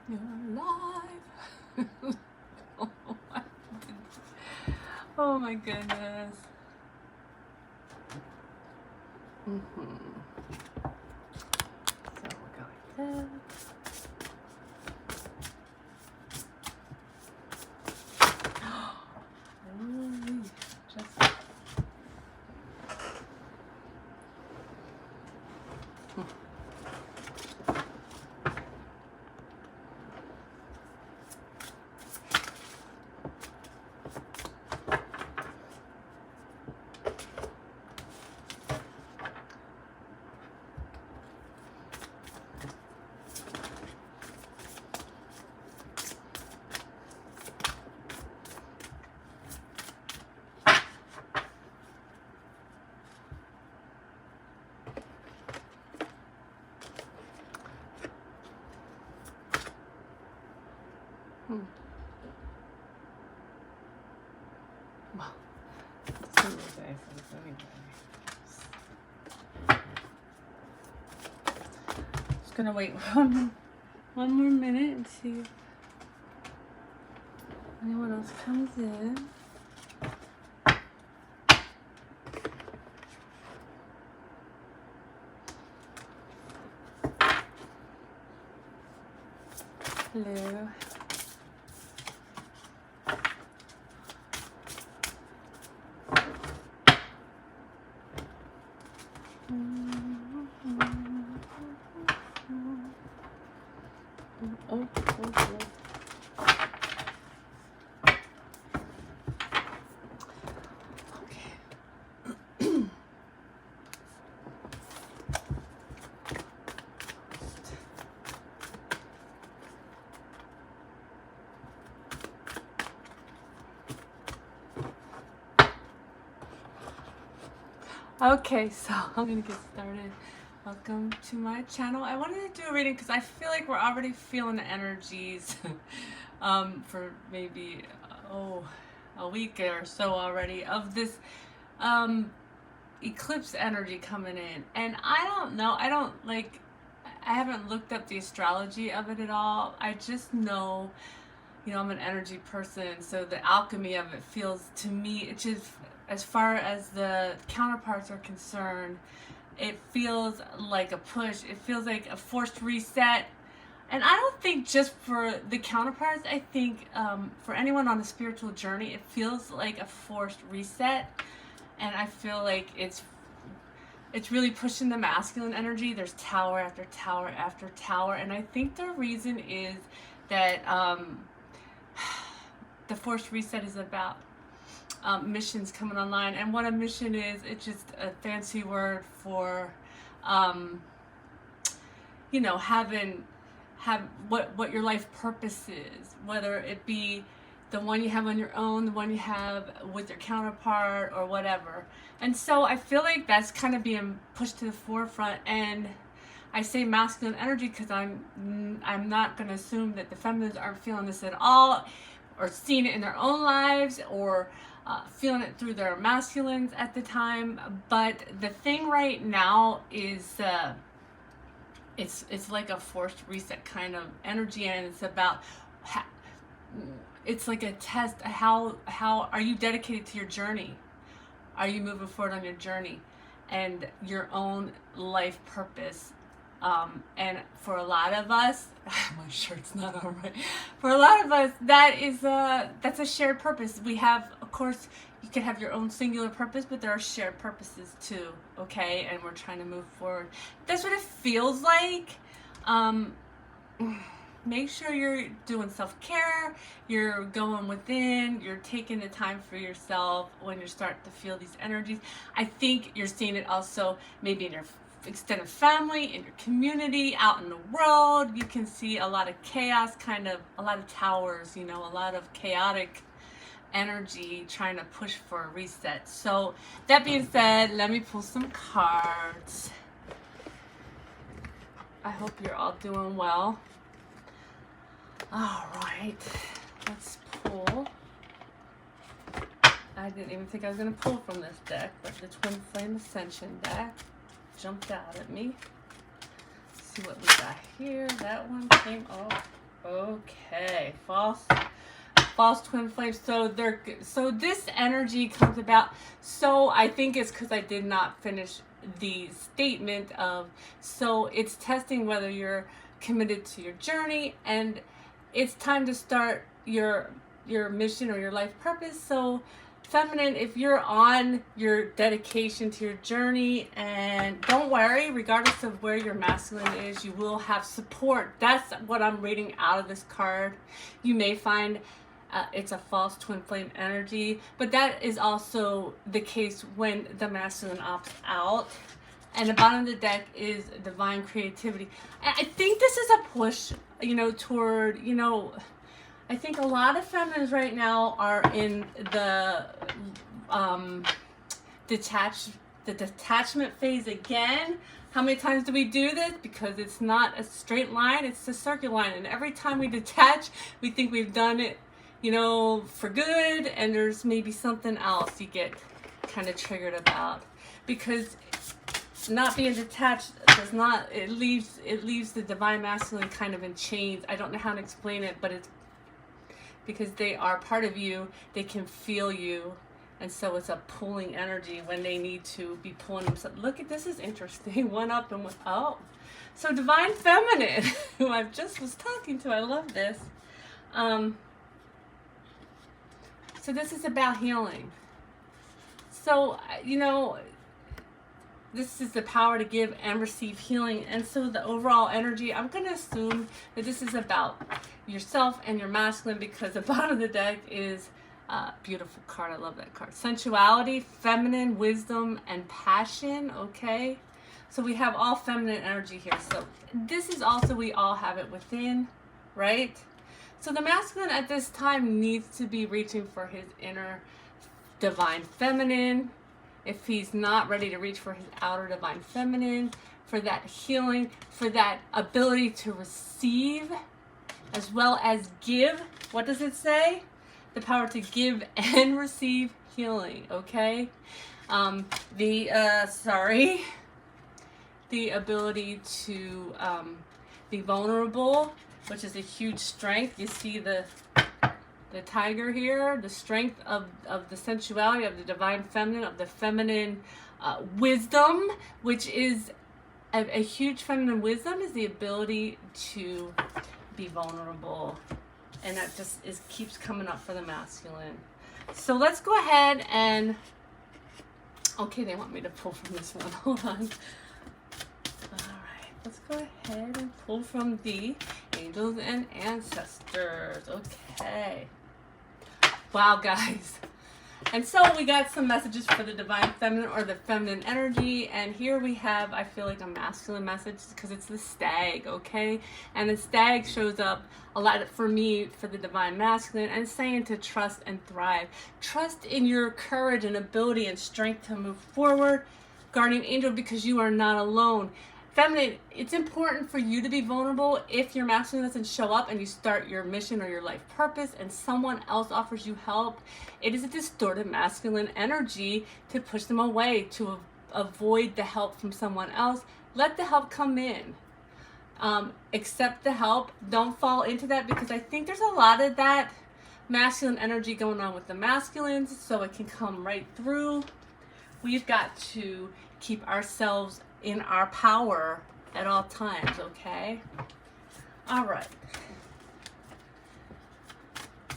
You're alive. Oh my goodness. So we'll go like this. Ooh, just well, let's see what day it is anyway. Just gonna wait one more minute and see if anyone else comes in. Hello. Oh. Okay. Okay, so I'm gonna get started. Welcome to my channel. I wanted to do a reading because I feel like we're already feeling the energies for maybe a week or so already of this eclipse energy coming in. And I don't know, I haven't looked up the astrology of it at all. I just know, I'm an energy person, so the alchemy of it feels to me, it's just, as far as the counterparts are concerned, it feels like a push. It feels like a forced reset. And I don't think just for the counterparts, I think for anyone on a spiritual journey, it feels like a forced reset. And I feel like it's really pushing the masculine energy. There's tower after tower after tower. And I think the reason is that the forced reset is about missions coming online. And what a mission is, it's just a fancy word for have what your life purpose is, whether it be the one you have on your own, the one you have with your counterpart, or whatever. And so I feel like that's kind of being pushed to the forefront. And I say masculine energy because I'm not going to assume that the feminines aren't feeling this at all, or seeing it in their own lives, or feeling it through their masculines at the time. But the thing right now is it's like a forced reset kind of energy, and it's about it's like a test. How are you dedicated to your journey? Are you moving forward on your journey and your own life purpose? And for a lot of us, my shirt's not all right. For a lot of us, that's a shared purpose. We have, of course, you can have your own singular purpose, but there are shared purposes too, okay? And we're trying to move forward. That's what it feels like. Make sure you're doing self-care, you're going within, you're taking the time for yourself when you start to feel these energies. I think you're seeing it also maybe in your extended family, in your community, out in the world. You can see a lot of chaos, a lot of towers, a lot of chaotic energy trying to push for a reset. So that being said, let me pull some cards. I hope you're all doing well. All right, let's pull. I didn't even think I was going to pull from this deck, but the Twin Flame Ascension deck jumped out at me. Let's see what we got here. That one came, Okay, false twin flames. So this energy comes about. So I think it's because I did not finish the statement of, so it's testing whether you're committed to your journey, and it's time to start your mission or your life purpose. So feminine, if you're on your dedication to your journey, and don't worry, regardless of where your masculine is, you will have support. That's what I'm reading out of this card. You may find it's a false twin flame energy, but that is also the case when the masculine opts out. And the bottom of the deck is divine creativity. I think this is a push, toward, I think a lot of feminines right now are in the detachment phase again. How many times do we do this? Because it's not a straight line, it's a circular line. And every time we detach, we think we've done it, for good, and there's maybe something else you get kind of triggered about. Because not being detached does not, it leaves the divine masculine kind of in chains. I don't know how to explain it, but it's because they are part of you, they can feel you, and so it's a pulling energy when they need to be pulling themselves. Look at this, is interesting. One up and one, oh. So divine feminine, who I just was talking to, I love this. So this is about healing. So, this is the power to give and receive healing. And so the overall energy, I'm going to assume that this is about yourself and your masculine, because the bottom of the deck is a beautiful card. I love that card. Sensuality, feminine, wisdom, and passion. Okay. So we have all feminine energy here. So this is also, we all have it within, right? So the masculine at this time needs to be reaching for his inner divine feminine. If he's not ready to reach for his outer divine feminine, for that healing, for that ability to receive as well as give. What does it say? The power to give and receive healing, okay? The ability to be vulnerable, which is a huge strength. You see the tiger here, the strength of the sensuality, of the divine feminine, of the feminine wisdom, which is a huge feminine wisdom, is the ability to be vulnerable. And that just keeps coming up for the masculine. So let's go ahead and, okay, they want me to pull from this one. Hold on. All right, let's go ahead and pull from the angels and ancestors. Okay. Wow, guys. And so we got some messages for the divine feminine, or the feminine energy. And here we have, I feel like, a masculine message, because it's the stag, okay? And the stag shows up a lot for me, for the divine masculine, and saying to trust and thrive. Trust in your courage and ability and strength to move forward. Guardian angel, because you are not alone. Feminine, it's important for you to be vulnerable. If your masculine doesn't show up and you start your mission or your life purpose and someone else offers you help, it is a distorted masculine energy to push them away, to avoid the help from someone else. Let the help come in. Accept the help. Don't fall into that, because I think there's a lot of that masculine energy going on with the masculines, so it can come right through. We've got to keep ourselves in our power at all times, okay? All right.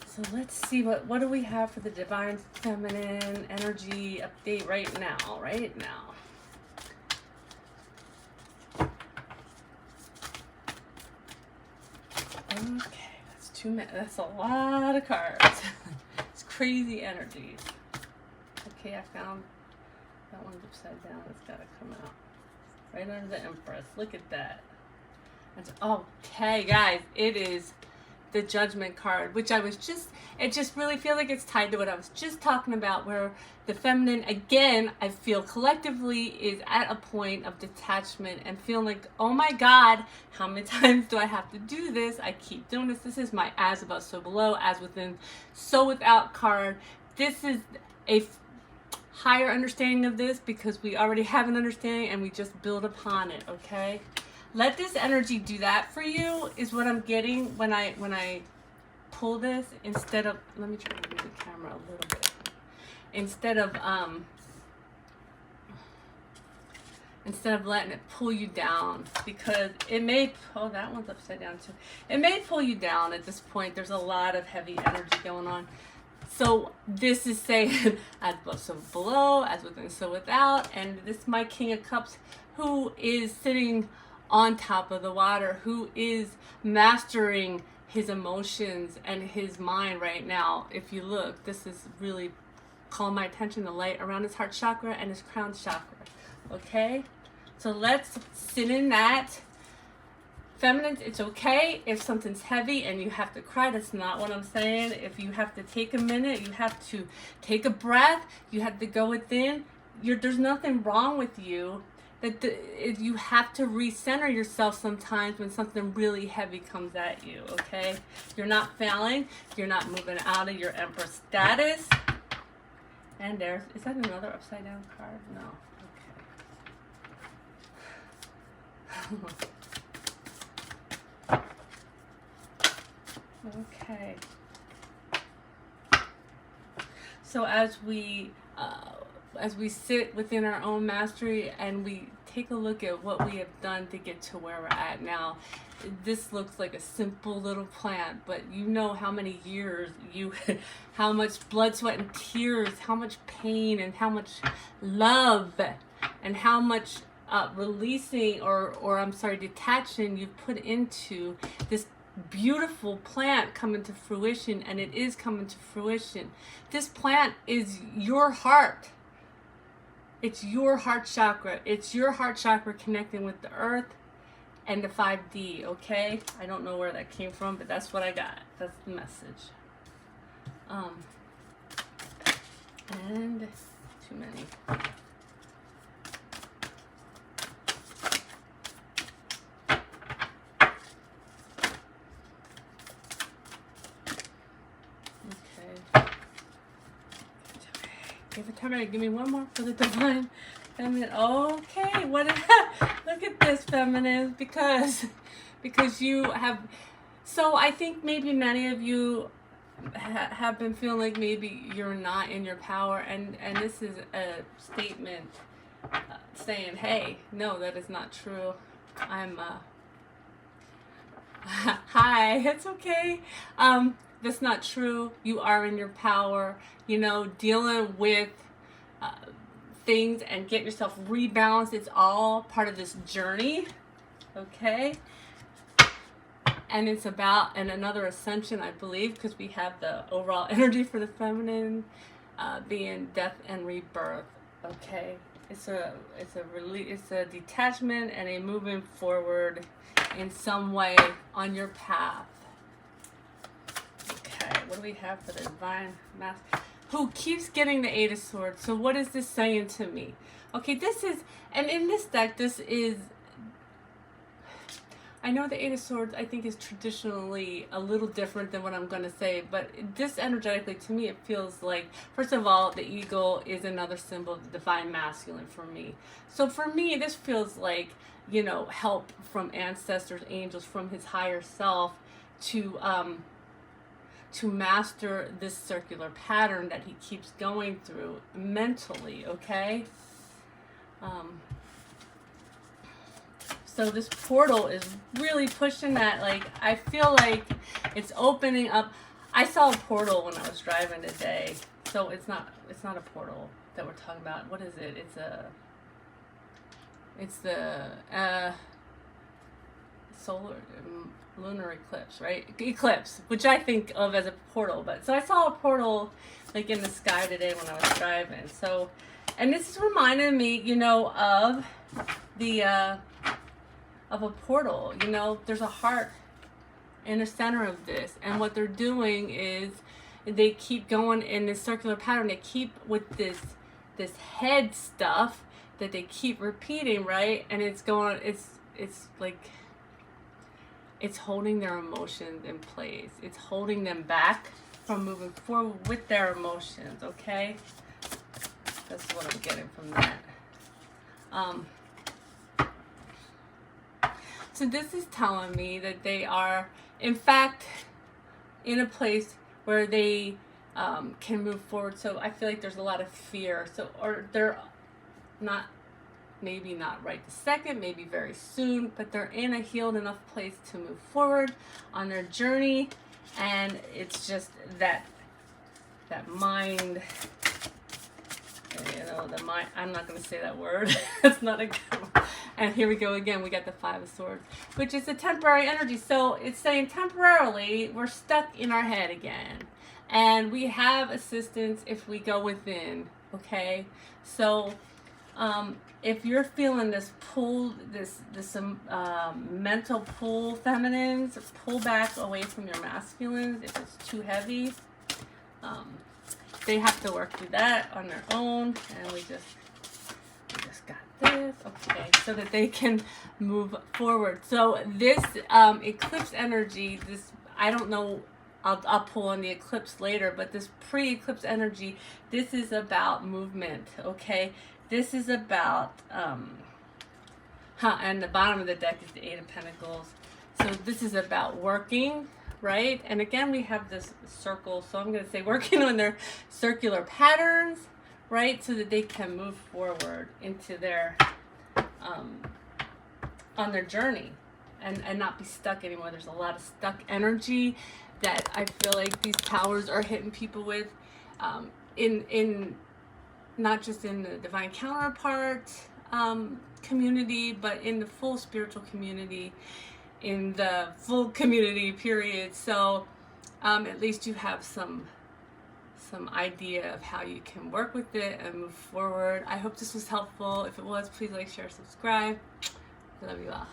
So let's see, what do we have for the divine feminine energy update right now, Okay, that's too many. That's a lot of cards. It's crazy energies. Okay, I found that one's upside down. It's got to come out. Right under the Empress. Look at that. Okay, guys, it is the Judgment card, which it just really feels like it's tied to what I was just talking about, where the feminine, again, I feel collectively is at a point of detachment and feeling like, oh my God, how many times do I have to do this? I keep doing this. This is my as above, so below, as within, so without card. This is a higher understanding of this, because we already have an understanding and we just build upon it, okay? Let this energy do that for you is what I'm getting when I pull this, instead of, let me try to move the camera a little bit. Instead of letting it pull you down, because it may, oh, that one's upside down too. It may pull you down at this point. There's a lot of heavy energy going on. So this is saying, as above, so below, as within, so without. And this is my King of Cups, who is sitting on top of the water, who is mastering his emotions and his mind right now. If you look, this is really calling my attention, the light around his heart chakra and his crown chakra. Okay? So let's sit in that. Feminine, it's okay if something's heavy and you have to cry. That's not what I'm saying. If you have to take a minute, you have to take a breath, you have to go within. There's nothing wrong with you. You have to recenter yourself sometimes when something really heavy comes at you, okay? You're not failing. You're not moving out of your Empress status. And is that another upside down card? No. Okay. Okay. So as we sit within our own mastery and we take a look at what we have done to get to where we're at now, this looks like a simple little plant, but you know how many years how much blood, sweat, and tears, how much pain, and how much love, and how much releasing detaching you've put into this beautiful plant coming to fruition. And it is coming to fruition. This plant is your heart. It's your heart chakra. It's your heart chakra connecting with the earth and the 5D, okay? I don't know where that came from, but that's what I got. That's the message. And too many. Give me one more for the divine feminine. Okay, what is that? Look at this, feminine, because you have. So I think maybe many of you have been feeling like maybe you're not in your power, and this is a statement saying, hey, no, that is not true. Hi, it's okay. That's not true. You are in your power. You know, dealing with things and get yourself rebalanced. It's all part of this journey. Okay? And it's about another ascension, I believe, because we have the overall energy for the feminine being death and rebirth. Okay? It's a detachment and a moving forward in some way on your path. Okay, what do we have for the divine master? Who keeps getting the 8 of Swords. So what is this saying to me? Okay, this is, and in this deck, this is, I know the 8 of Swords, I think, is traditionally a little different than what I'm going to say, but this energetically, to me, it feels like, first of all, the eagle is another symbol of the divine masculine for me. So for me, this feels like, you know, help from ancestors, angels, from his higher self to master this circular pattern that he keeps going through mentally, okay? So this portal is really pushing that. Like, I feel like it's opening up. I saw a portal when I was driving today. So it's not a portal that we're talking about. What is it? It's the lunar eclipse, right? Eclipse, which I think of as a portal. But so I saw a portal like in the sky today when I was driving. So, and this is reminding me, you know, of a portal. You know, there's a heart in the center of this, and what they're doing is they keep going in this circular pattern. They keep with this head stuff that they keep repeating, right? And it's going, it's like, it's holding their emotions in place. It's holding them back from moving forward with their emotions, okay? That's what I'm getting from that. So this is telling me that they are, in fact, in a place where they can move forward. So I feel like there's a lot of fear. So, or they're not, maybe not right this second, maybe very soon, but they're in a healed enough place to move forward on their journey. And it's just that mind, you know, the mind, I'm not going to say that word. That's not a good one. And here we go again. We got the Five of Swords, which is a temporary energy. So it's saying temporarily we're stuck in our head again. And we have assistance if we go within, okay? So if you're feeling this pull, this mental pull, feminines, pull back away from your masculines if it's too heavy. They have to work through that on their own, and we just got this, okay, so that they can move forward. So this eclipse energy, this, I don't know, I'll pull on the eclipse later, but this pre-eclipse energy, this is about movement, okay? This is about, and the bottom of the deck is the Eight of Pentacles. So this is about working, right? And again, we have this circle, so I'm going to say working on their circular patterns, right? So that they can move forward into their, on their journey and not be stuck anymore. There's a lot of stuck energy that I feel like these towers are hitting people with, in not just in the divine counterpart community, but in the full spiritual community, in the full community period. So at least you have some idea of how you can work with it and move forward. I hope this was helpful. If it was, please like, share, subscribe. I love you all.